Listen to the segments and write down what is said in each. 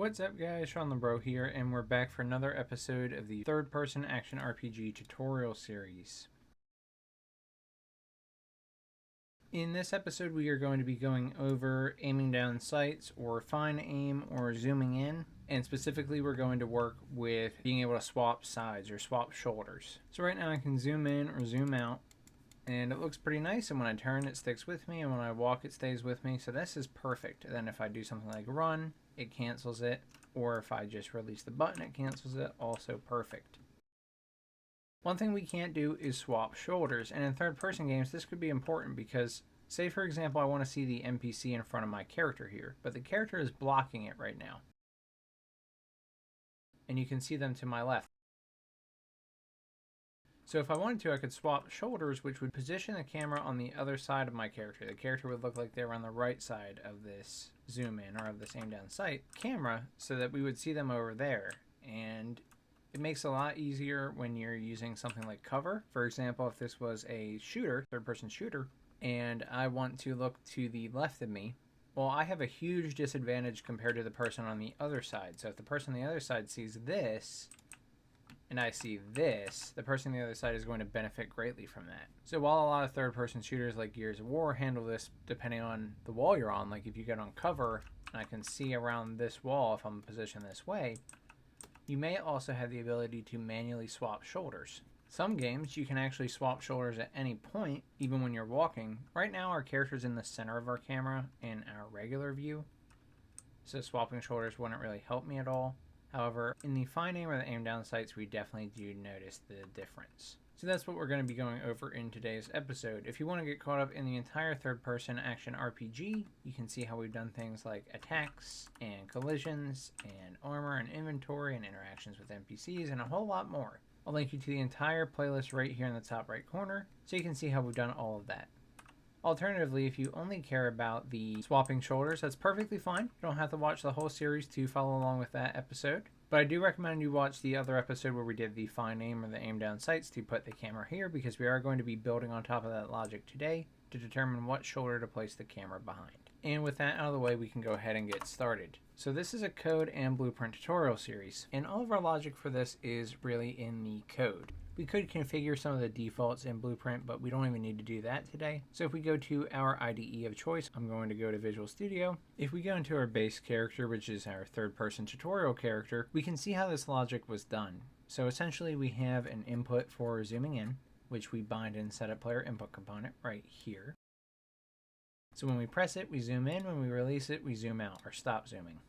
What's up guys, Shawnthebro here, and we're back for another episode of the third-person action RPG tutorial series. In this episode we are going to be going over aiming down sights, or fine aim, or zooming in, and specifically we're going to work with being able to swap sides or swap shoulders. So right now I can zoom in or zoom out, and it looks pretty nice, and when I turn it sticks with me, and when I walk it stays with me, so this is perfect. Then if I do something like run, it cancels it, or if I just release the button it cancels it, also perfect. One thing we can't do is swap shoulders, and in third person games this could be important because say for example I want to see the NPC in front of my character here, but the character is blocking it right now. And you can see them to my left. So if I wanted to, I could swap shoulders, which would position the camera on the other side of my character. The character would look like they were on the right side of this zoom in or of this aim down sight camera, so that we would see them over there. And it makes it a lot easier when you're using something like cover. For example, if this was a shooter, third person shooter, and I want to look to the left of me, well, I have a huge disadvantage compared to the person on the other side. So if the person on the other side sees this, and I see this, the person on the other side is going to benefit greatly from that. So while a lot of third-person shooters like Gears of War handle this depending on the wall you're on, like if you get on cover and I can see around this wall if I'm positioned this way, you may also have the ability to manually swap shoulders. Some games you can actually swap shoulders at any point, even when you're walking. Right now our character's in the center of our camera in our regular view, so swapping shoulders wouldn't really help me at all. However, in the fine aim or the aim down sights, we definitely do notice the difference. So that's what we're going to be going over in today's episode. If you want to get caught up in the entire third-person action RPG, you can see how we've done things like attacks and collisions and armor and inventory and interactions with NPCs and a whole lot more. I'll link you to the entire playlist right here in the top right corner so you can see how we've done all of that. Alternatively, if you only care about the swapping shoulders, that's perfectly fine. You don't have to watch the whole series to follow along with that episode. But I do recommend you watch the other episode where we did the fine aim or the aim down sights to put the camera here, because we are going to be building on top of that logic today to determine what shoulder to place the camera behind. And with that out of the way, we can go ahead and get started. So this is a code and blueprint tutorial series, and all of our logic for this is really in the code. We could configure some of the defaults in Blueprint, but we don't even need to do that today. So if we go to our IDE of choice, I'm going to go to Visual Studio. If we go into our base character, which is our third-person tutorial character, we can see how this logic was done. So essentially we have an input for zooming in, which we bind in Setup Player Input component right here. So when we press it, we zoom in. When we release it, we zoom out or stop zooming.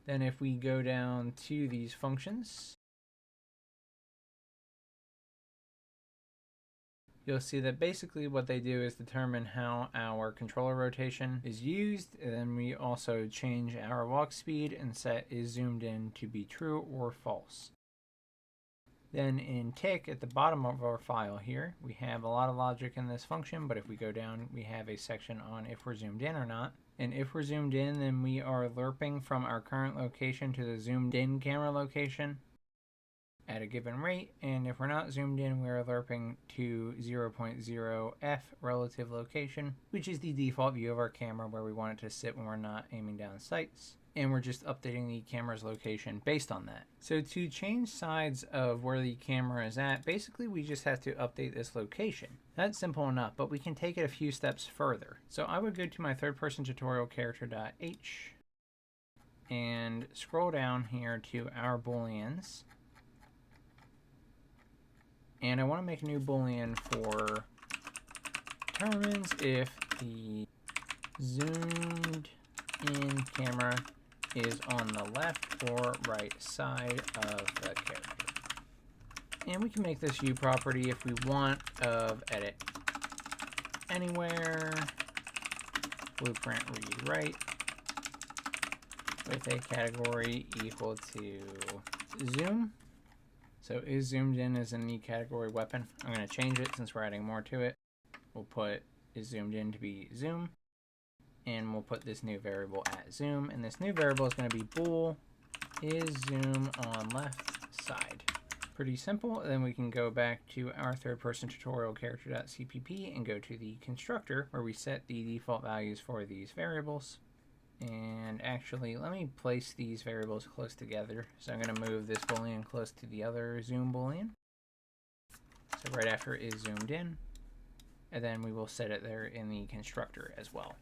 Then if we go down to these functions, you'll see that basically what they do is determine how our controller rotation is used, and then we also change our walk speed and set is zoomed in to be true or false. Then in tick at the bottom of our file here, we have a lot of logic in this function, but if we go down, we have a section on if we're zoomed in or not. And if we're zoomed in, then we are lerping from our current location to the zoomed in camera location at a given rate, and if we're not zoomed in, we're lerping to 0.0f relative location, which is the default view of our camera where we want it to sit when we're not aiming down sights, and we're just updating the camera's location based on that. So to change sides of where the camera is at, basically we just have to update this location. That's simple enough, but we can take it a few steps further. So I would go to my third-person tutorial character.h and scroll down here to our booleans. And I want to make a new boolean for determines if the zoomed in camera is on the left or right side of the character. And we can make this U property if we want of edit anywhere, blueprint read write, with a category equal to zoom. So is zoomed in as a new category weapon. I'm going to change it since we're adding more to it. We'll put is zoomed in to be zoom. And we'll put this new variable at zoom. And this new variable is going to be bool is zoom on left side. Pretty simple. Then we can go back to our third-person tutorial character.cpp and go to the constructor where we set the default values for these variables. And actually, let me place these variables close together. So I'm going to move this boolean close to the other zoom boolean. So right after is zoomed in. And then we will set it there in the constructor as well.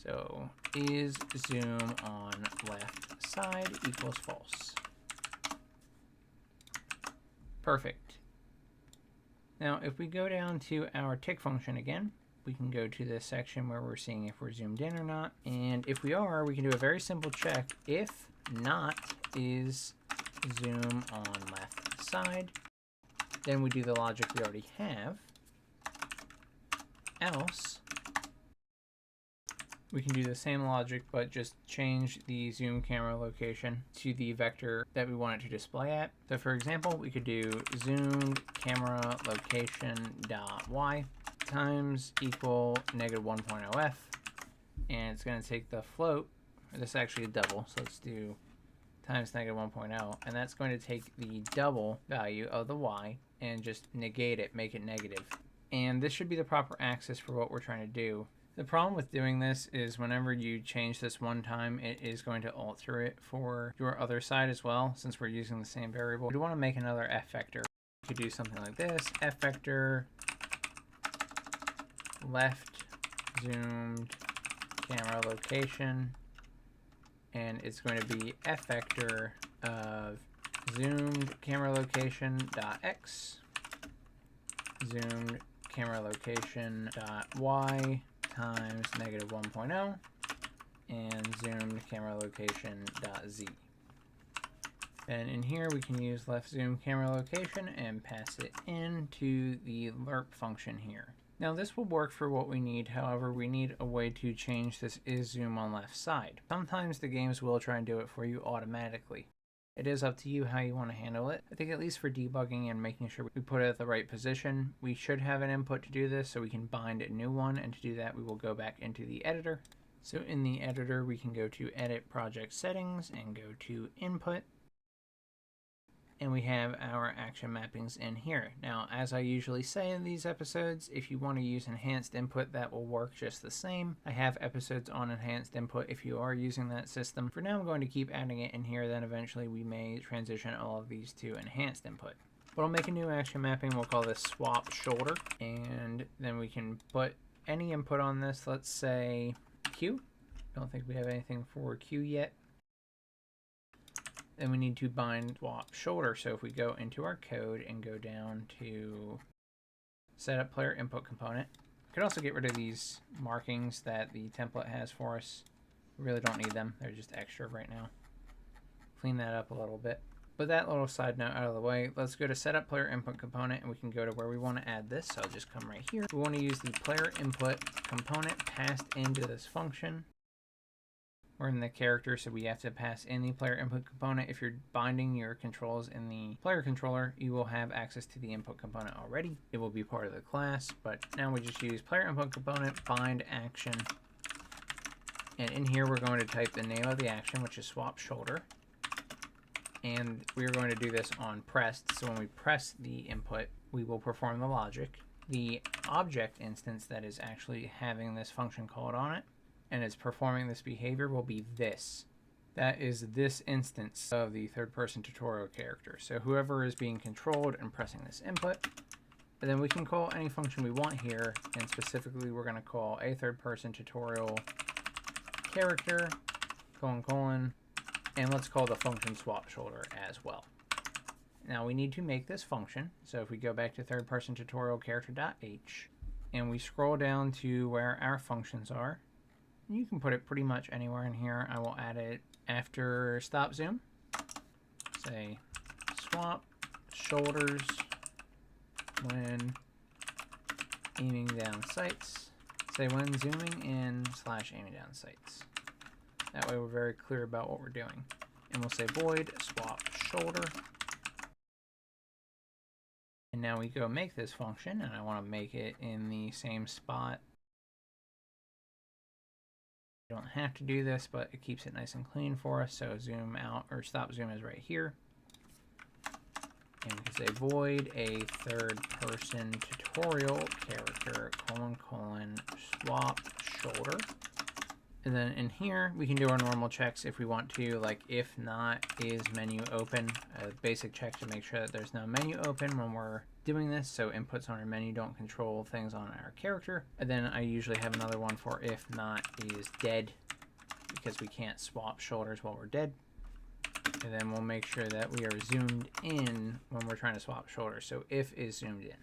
So is zoom on left side equals false. Perfect. Now, if we go down to our tick function again, we can go to this section where we're seeing if we're zoomed in or not. And if we are, we can do a very simple check. If not is zoom on left side, then we do the logic we already have. Else, we can do the same logic, but just change the zoom camera location to the vector that we want it to display at. So for example, we could do zoomed camera location dot y times equal -1.0f, and it's going to take the float, or this is actually a double, so let's do times -1.0, and that's going to take the double value of the y and just negate it, make it negative. And this should be the proper axis for what we're trying to do. The problem with doing this is whenever you change this one time, it is going to alter it for your other side as well, since we're using the same variable. We want to make another f vector. You could do something like this, f vector left zoomed camera location, and it's going to be f vector of zoomed camera location dot x, zoomed camera location dot y times -1.0, and zoomed camera location dot z. And in here we can use left zoom camera location and pass it into the lerp function here. Now this will work for what we need, however we need a way to change this is zoom on left side. Sometimes the games will try and do it for you automatically. It is up to you how you want to handle it. I think at least for debugging and making sure we put it at the right position, we should have an input to do this so we can bind a new one, and to do that we will go back into the editor. So in the editor we can go to edit project settings and go to input. And we have our action mappings in here. Now, as I usually say in these episodes, if you want to use enhanced input, that will work just the same. I have episodes on enhanced input if you are using that system. For now, I'm going to keep adding it in here, then eventually we may transition all of these to enhanced input. But I'll make a new action mapping, we'll call this swap shoulder, and then we can put any input on this, let's say Q. Don't think we have anything for Q yet. Then we need to bind swap shoulder. So if we go into our code and go down to setup player input component, we could also get rid of these markings that the template has for us. We really don't need them. They're just extra right now. Clean that up a little bit. But that little side note out of the way, let's go to setup player input component, and we can go to where we want to add this. So I'll just come right here. We want to use the player input component passed into this function. We're in the character, so we have to pass in the player input component. If you're binding your controls in the player controller, you will have access to the input component already. It will be part of the class, but now we just use player input component bind action. And in here, we're going to type the name of the action, which is swap shoulder. And we're going to do this on pressed. So when we press the input, we will perform the logic. The object instance that is actually having this function called on it, and it's performing this behavior, will be this. That is this instance of the third-person tutorial character. So whoever is being controlled and pressing this input, and then we can call any function we want here, and specifically we're going to call a third-person tutorial character, : and let's call the function swap shoulder as well. Now we need to make this function. So if we go back to third-person tutorial character.h, and we scroll down to where our functions are, you can put it pretty much anywhere in here. I will add it after stop zoom. Say swap shoulders when aiming down sights. Say when zooming in / aiming down sights. That way we're very clear about what we're doing. And we'll say void swap shoulder. And now we go make this function, and I want to make it in the same spot. You don't have to do this, but it keeps it nice and clean for us. So zoom out, or stop zoom is right here. And we can say void a third person tutorial character : swap shoulder. And then in here, we can do our normal checks if we want to, like if not, is menu open, a basic check to make sure that there's no menu open when we're doing this, so inputs on our menu don't control things on our character. And then I usually have another one for if not is dead, because we can't swap shoulders while we're dead. And then we'll make sure that we are zoomed in when we're trying to swap shoulders, so if is zoomed in.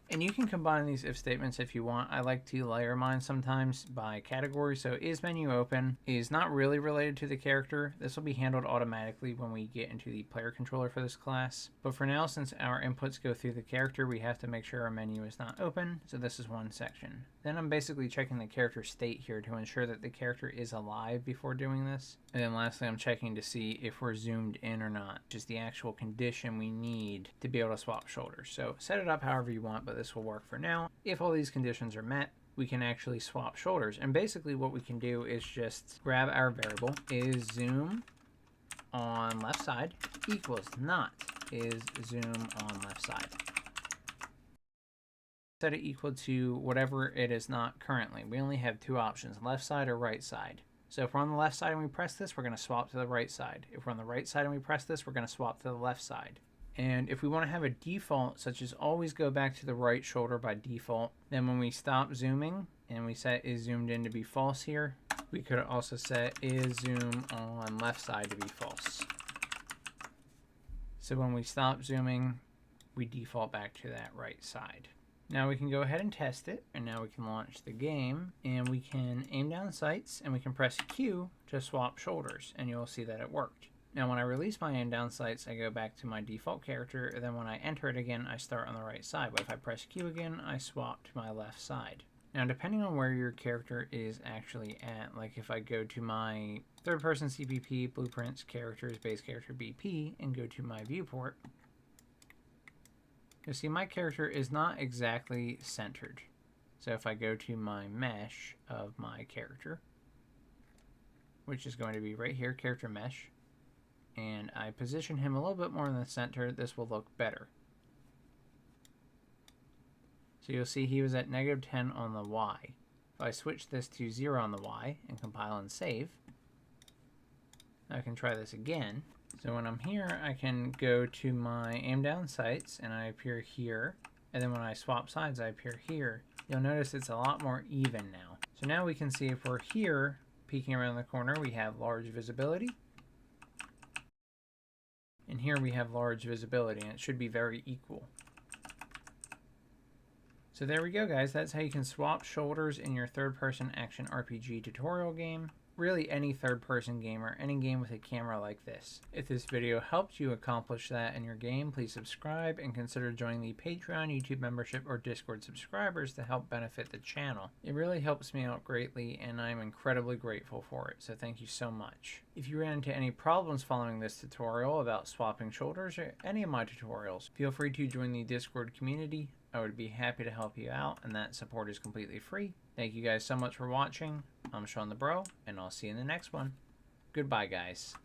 And you can combine these if statements if you want. I like to layer mine sometimes by category. So is menu open is not really related to the character. This will be handled automatically when we get into the player controller for this class. But for now, since our inputs go through the character, we have to make sure our menu is not open. So this is one section. Then I'm basically checking the character state here to ensure that the character is alive before doing this. And then lastly, I'm checking to see if we're zoomed in or not, which is the actual condition we need to be able to swap shoulders. So set it up however you want, but this will work for now. If all these conditions are met, we can actually swap shoulders. And basically what we can do is just grab our variable is zoom on left side equals not is zoom on left side. Set it equal to whatever it is not currently. We only have two options, left side or right side. So if we're on the left side and we press this, we're going to swap to the right side. If we're on the right side and we press this, we're going to swap to the left side. And if we want to have a default, such as always go back to the right shoulder by default, then when we stop zooming and we set is zoomed in to be false here, we could also set is zoom on left side to be false. So when we stop zooming, we default back to that right side. Now we can go ahead and test it, and now we can launch the game, and we can aim down sights, and we can press Q to swap shoulders, and you'll see that it worked. Now when I release my aim down sights, I go back to my default character, and then when I enter it again, I start on the right side. But if I press Q again, I swap to my left side. Now depending on where your character is actually at, like if I go to my third person CPP, blueprints, characters, base character BP, and go to my viewport, you'll see my character is not exactly centered. So if I go to my mesh of my character, which is going to be right here, character mesh, and I position him a little bit more in the center, this will look better. So you'll see he was at -10 on the Y. If I switch this to 0 on the Y and compile and save, I can try this again. So when I'm here, I can go to my aim down sights and I appear here. And then when I swap sides, I appear here. You'll notice it's a lot more even now. So now we can see if we're here, peeking around the corner, we have large visibility. And here we have large visibility, and it should be very equal. So there we go, guys. That's how you can swap shoulders in your third-person action RPG tutorial game. Really any third-person game or any game with a camera like this. If this video helped you accomplish that in your game, please subscribe and consider joining the Patreon, YouTube membership, or Discord subscribers to help benefit the channel. It really helps me out greatly, and I'm incredibly grateful for it, so thank you so much. If you ran into any problems following this tutorial about swapping shoulders or any of my tutorials, feel free to join the Discord community. I would be happy to help you out, and that support is completely free. Thank you guys so much for watching. I'm Shawnthebro, and I'll see you in the next one. Goodbye, guys.